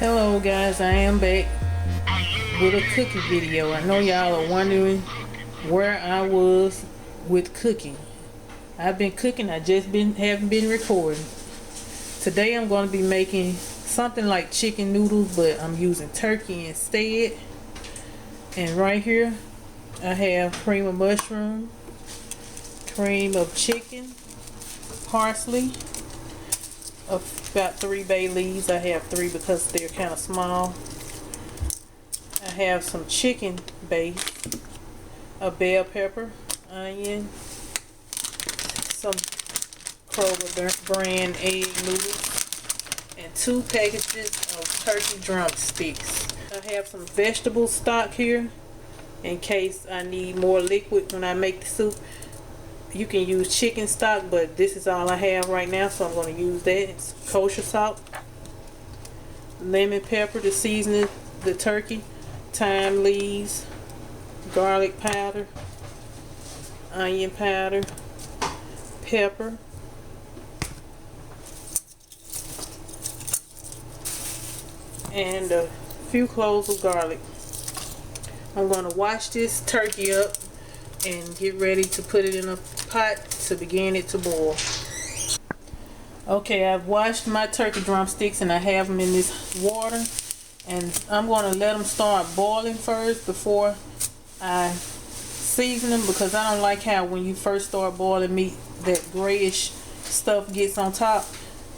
Hello guys, I am back with a cooking video. I know y'all are wondering where I was with cooking. I've been cooking, I just haven't been recording. Today I'm going to be making something like chicken noodles, but I'm using turkey instead. And right here I have cream of mushroom, cream of chicken, parsley, about 3 bay leaves. I have 3 because they're kind of small. I have some chicken base, a bell pepper, onion, some Kroger brand egg noodles, and 2 packages of turkey drumsticks. I have some vegetable stock here in case I need more liquid when I make the soup. You can use chicken stock, but this is all I have right now, so I'm going to use that. It's kosher salt, lemon pepper to season the turkey, thyme leaves, garlic powder, onion powder, pepper, and a few cloves of garlic. I'm going to wash this turkey up and get ready to put it in a pot to begin it to boil. Okay, I've washed my turkey drumsticks and I have them in this water, and I'm going to let them start boiling first before I season them, because I don't like how when you first start boiling meat that grayish stuff gets on top.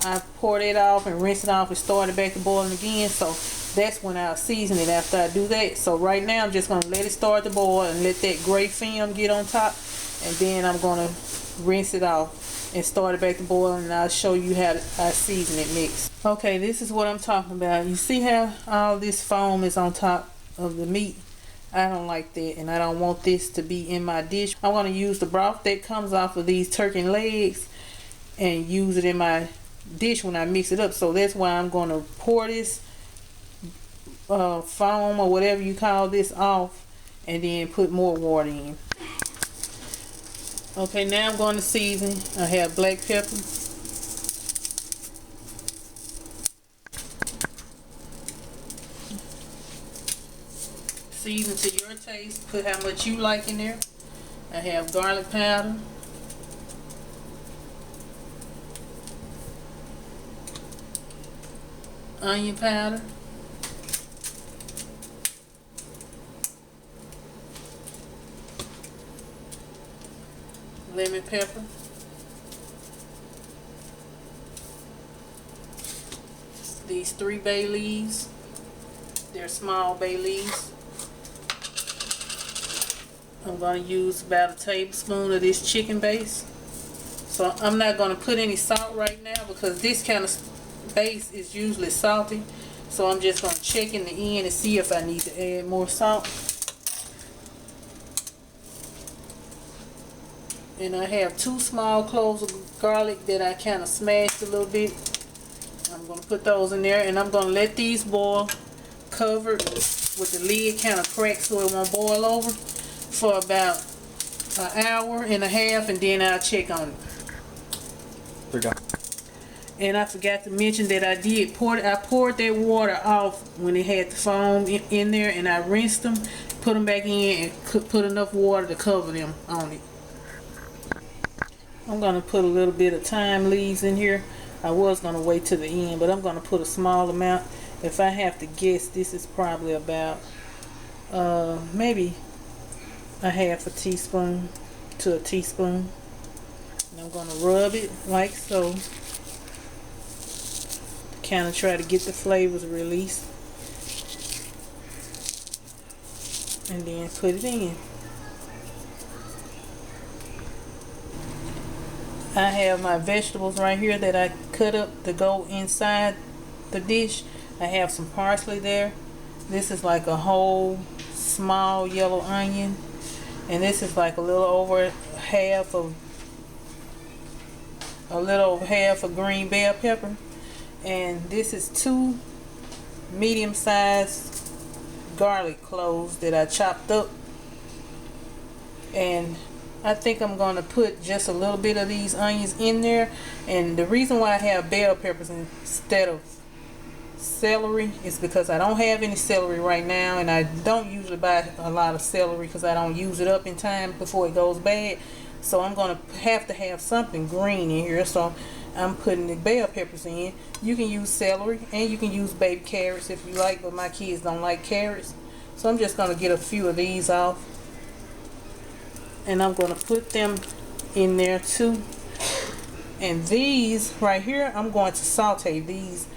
I pour it off and rinse it off and start it back to boiling again, so that's when I'll season it after I do that. So right now I'm just going to let it start to boil and let that gray film get on top, and then I'm going to rinse it off and start it back to boil, and I'll show you how I season it next. Okay, this is what I'm talking about. You see how all this foam is on top of the meat? I don't like that, and I don't want this to be in my dish. I'm going to use the broth that comes off of these turkey legs and use it in my dish when I mix it up. So that's why I'm going to pour this foam or whatever you call this off, and then put more water in. Okay, now I'm going to season. I have black pepper, season to your taste, put how much you like in there. I have garlic powder, onion powder, lemon pepper, these 3 bay leaves, they're small bay leaves. I'm going to use about a tablespoon of this chicken base. So I'm not going to put any salt right now because this kind of base is usually salty. So I'm just going to check in the end and see if I need to add more salt. And I have 2 small cloves of garlic that I kind of smashed a little bit. I'm going to put those in there, and I'm going to let these boil covered with the lid kind of cracked so it won't boil over for about an hour and a half, and then I'll check on it. And I forgot to mention that I poured that water off when it had the foam in there, and I rinsed them, put them back in, and put enough water to cover them on it. I'm going to put a little bit of thyme leaves in here. I was going to wait to the end, but I'm going to put a small amount. If I have to guess, this is probably about maybe a half a teaspoon to a teaspoon. And I'm going to rub it like so, kind of try to get the flavors released, and then put it in. I have my vegetables right here that I cut up to go inside the dish. I have some parsley there. This is like a whole small yellow onion, and this is like a little over half a green bell pepper, and this is 2 medium-sized garlic cloves that I chopped up. And I think I'm going to put just a little bit of these onions in there. And the reason why I have bell peppers instead of celery is because I don't have any celery right now, and I don't usually buy a lot of celery because I don't use it up in time before it goes bad. So I'm going to have something green in here, so I'm putting the bell peppers in. You can use celery and you can use baby carrots if you like, but my kids don't like carrots. So I'm just going to get a few of these off, and I'm going to put them in there too. And these right here, I'm going to saute these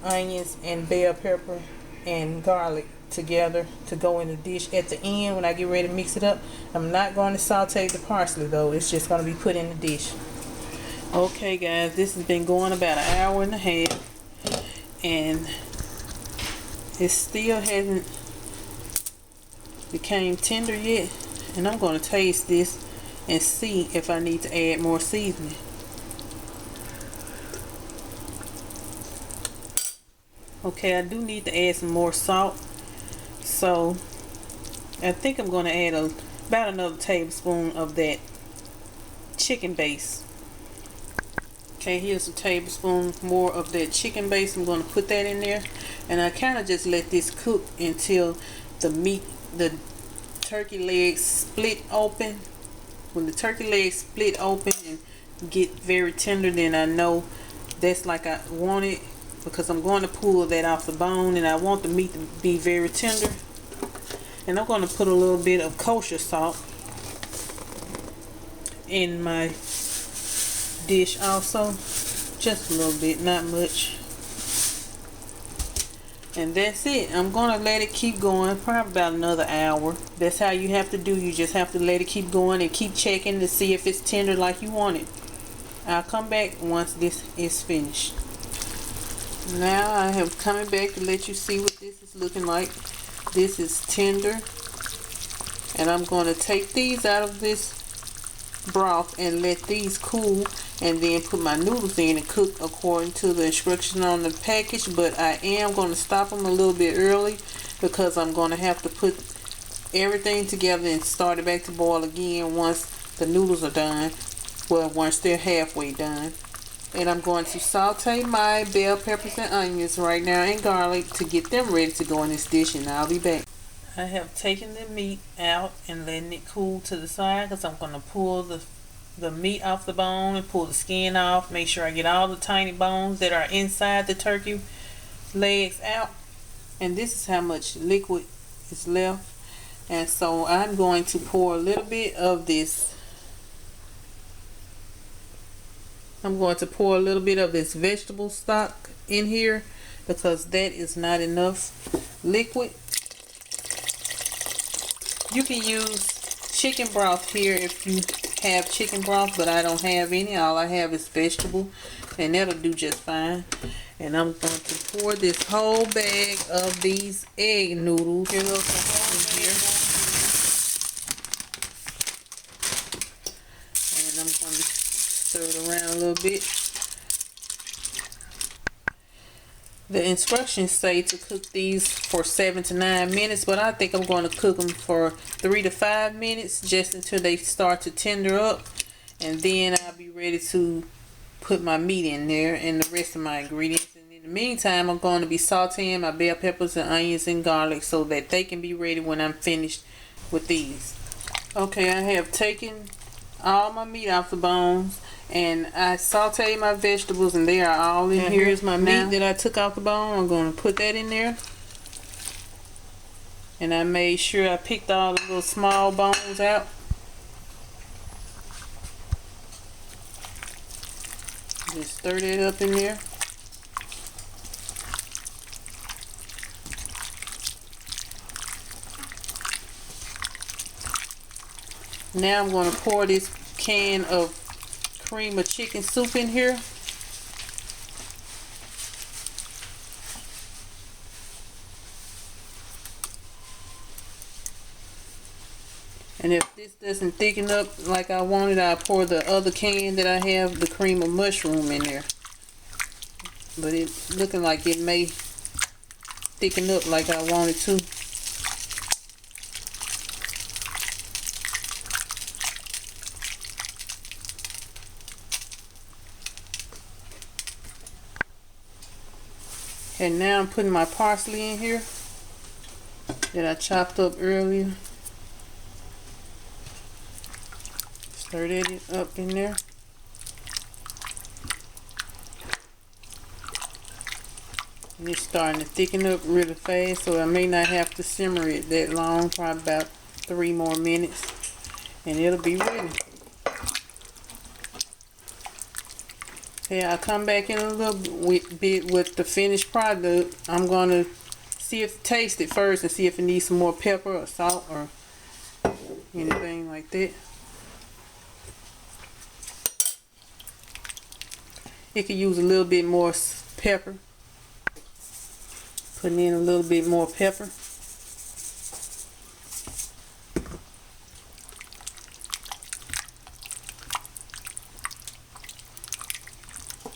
onions and bell pepper and garlic together to go in the dish at the end when I get ready to mix it up. I'm not going to saute the parsley though. It's just going to be put in the dish. Okay guys, this has been going about an hour and a half, and it still hasn't became tender yet. And I'm going to taste this and see if I need to add more seasoning. Okay, I do need to add some more salt, so I think I'm going to add about another tablespoon of that chicken base. Okay, here's a tablespoon more of that chicken base. I'm going to put that in there, and I kind of just let this cook until the turkey legs split open. When the turkey legs split open and get very tender, then I know that's like I want it, because I'm going to pull that off the bone and I want the meat to be very tender. And I'm going to put a little bit of kosher salt in my dish also, just a little bit, not much. And that's it. I'm going to let it keep going probably about another hour. That's how you have to do. You just have to let it keep going and keep checking to see if it's tender like you want it. I'll come back once this is finished. Now I have coming back to let you see what this is looking like. This is tender, and I'm going to take these out of this broth and let these cool, and then put my noodles in and cook according to the instructions on the package. But I am going to stop them a little bit early because I'm going to have to put everything together and start it back to boil again once the noodles are done. Well, once they're halfway done. And I'm going to saute my bell peppers and onions right now and garlic to get them ready to go in this dish, and I'll be back. I have taken the meat out and letting it cool to the side because I'm going to pull the meat off the bone and pull the skin off. Make sure I get all the tiny bones that are inside the turkey legs out. And this is how much liquid is left. And so I'm going to pour a little bit of this. I'm going to pour a little bit of this vegetable stock in here because that is not enough liquid. You can use chicken broth here if you have chicken broth, but I don't have any. All I have is vegetable, and that'll do just fine. And I'm going to pour this whole bag of these egg noodles. Here goes the whole in here. And I'm going to stir it around a little bit. The instructions say to cook these for 7 to 9 minutes, but I think I'm going to cook them for 3 to 5 minutes just until they start to tender up, and then I'll be ready to put my meat in there and the rest of my ingredients. And in the meantime, I'm going to be sauteing my bell peppers and onions and garlic so that they can be ready when I'm finished with these. Okay, I have taken all my meat off the bones, and I sauteed my vegetables, and they are all in here. Here's my meat that I took off the bone. I'm going to put that in there, and I made sure I picked all the little small bones out. Just stir that up in there. Now I'm going to pour this can of cream of chicken soup in here. And if this doesn't thicken up like I wanted, I'll pour the other can that I have, the cream of mushroom, in there. But it's looking like it may thicken up like I wanted to. And now I'm putting my parsley in here that I chopped up earlier. Stir that up in there. And it's starting to thicken up really fast, so I may not have to simmer it that long, probably about 3 more minutes, and it'll be ready. Okay, I'll come back in a little bit with the finished product. I'm gonna taste it first and see if it needs some more pepper or salt or anything like that. It could use a little bit more pepper. Putting in a little bit more pepper.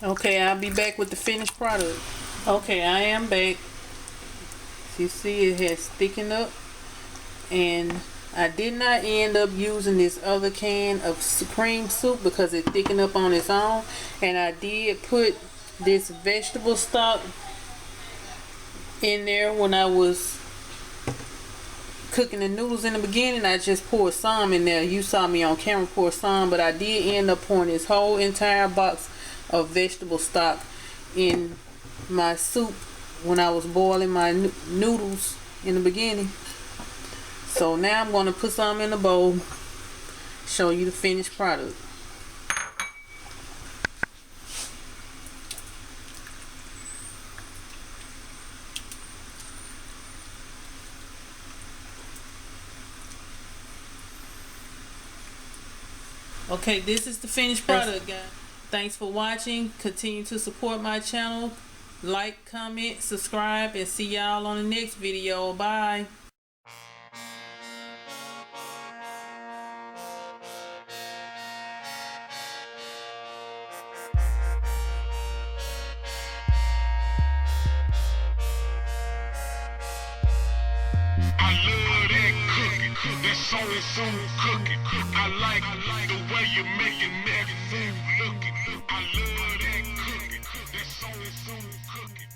Okay, I'll be back with the finished product. Okay, I am back. As you see, it has thickened up, and I did not end up using this other can of cream soup because it thickened up on its own, and I did put this vegetable stock in there when I was cooking the noodles in the beginning. I just poured some in there. You saw me on camera pour some, but I did end up pouring this whole entire box of vegetable stock in my soup when I was boiling my noodles in the beginning. So now I'm going to put some in a bowl, show you the finished product. Okay, this is the finished product, guys. Thanks for watching. Continue to support my channel. Like, comment, subscribe, and see y'all on the next video. Bye. I love that cooking, that soul food cooking. I like the way you making that food looking. I love that cooking, that soul food cooking.